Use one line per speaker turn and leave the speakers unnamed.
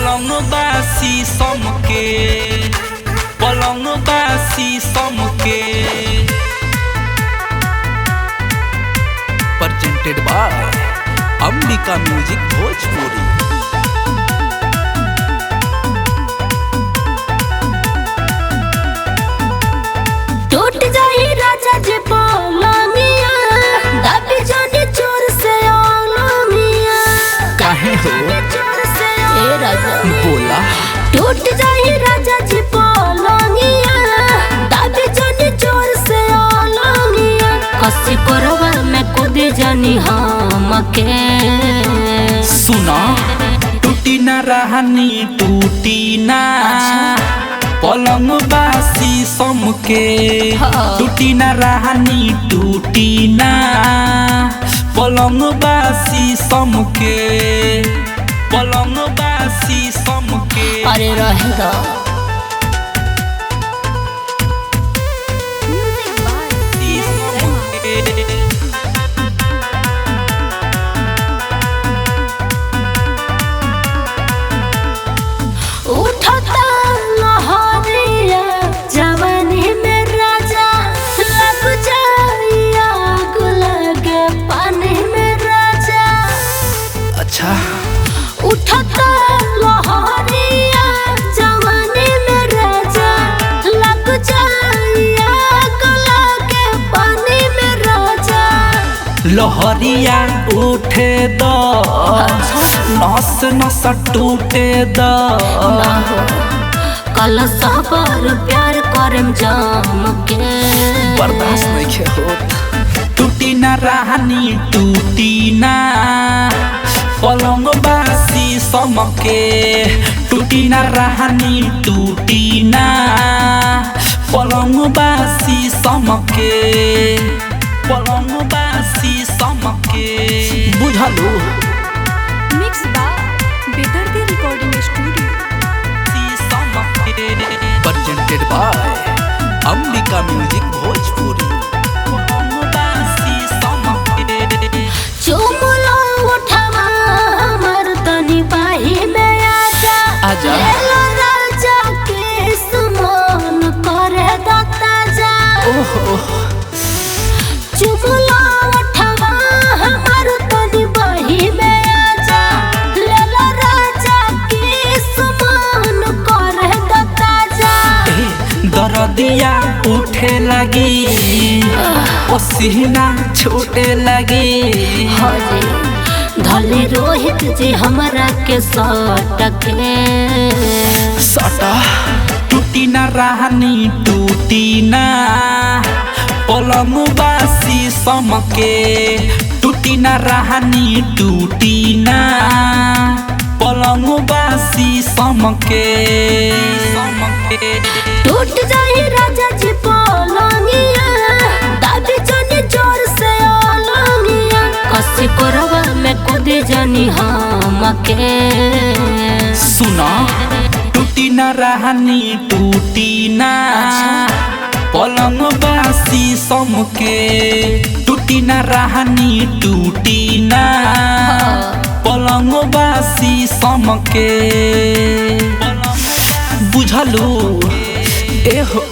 पलंग बासी समके, पलंग बासी समके। Presented by Ambika music Bhojpuri.
टूट जाई राजा जी पलंगिया, दाबी जानी चोर से ओलंगिया।
काहे हो
ए राजा
बोला,
टूट जाई राजा जी पलंगिया, दाबी जानी चोर से ओलंगिया। कसी करवा में कूदे जानी हमके।
सुना टूटी ना रहनी टूटी ना, पलंग बासी समके। टूटी ना रहनी टूटी ना, पलंग बासी समके, पलंग बासी समके।
अरे रहेगा उठता लहरिया जवानी में राजा, लग जाइया आग लगे पानी में राजा।
अच्छा
उठता लहरिया जवानी में राजा, लग जाइया आग लगे पानी में राजा।
लहरिया उठे द, नस नस टूटे द।
कल सबर प्यार करम जाम के,
बर्दाश्त नहीं होत। टूटी ना रहनी टूटी ना, पलंग बासी समके। टूटी ना रहनी टूटी ना, पलंग बासी समके, पलंग बासी समके। बुझलू
mix by Bedardi recording studio.
Presented by Ambika music Bhojpuri.
चुमलो उठवा हमर तनी बाही में आजा,
आजा।
लेलो राजा के सुमन करे दाता जा।
ओहो
चुमलो उठवा हमर तनी बाही में आजा, लेलो राजा के सुमन करे दाता जा।
दरदिया उठे लगी, पसीना छूटे लगी।
धले रोहित जी हमरा के सटके।
सटा टूटी ना रहनी टूटी ना, पलंग बासी समके। टूटी ना रहनी टूटी ना, पलंग बासी समके।
टूट जाई राजा जी पलंगिया, दाबी जानी जोर से ओलंगिया। कसी करवा में कूदे जानी हमके।
सुना टूटी ना रहनी टूटी ना, पलंग बासी समके। टूटी ना रहनी टूटी ना, पलंग बासी समके। बुझलू एहो।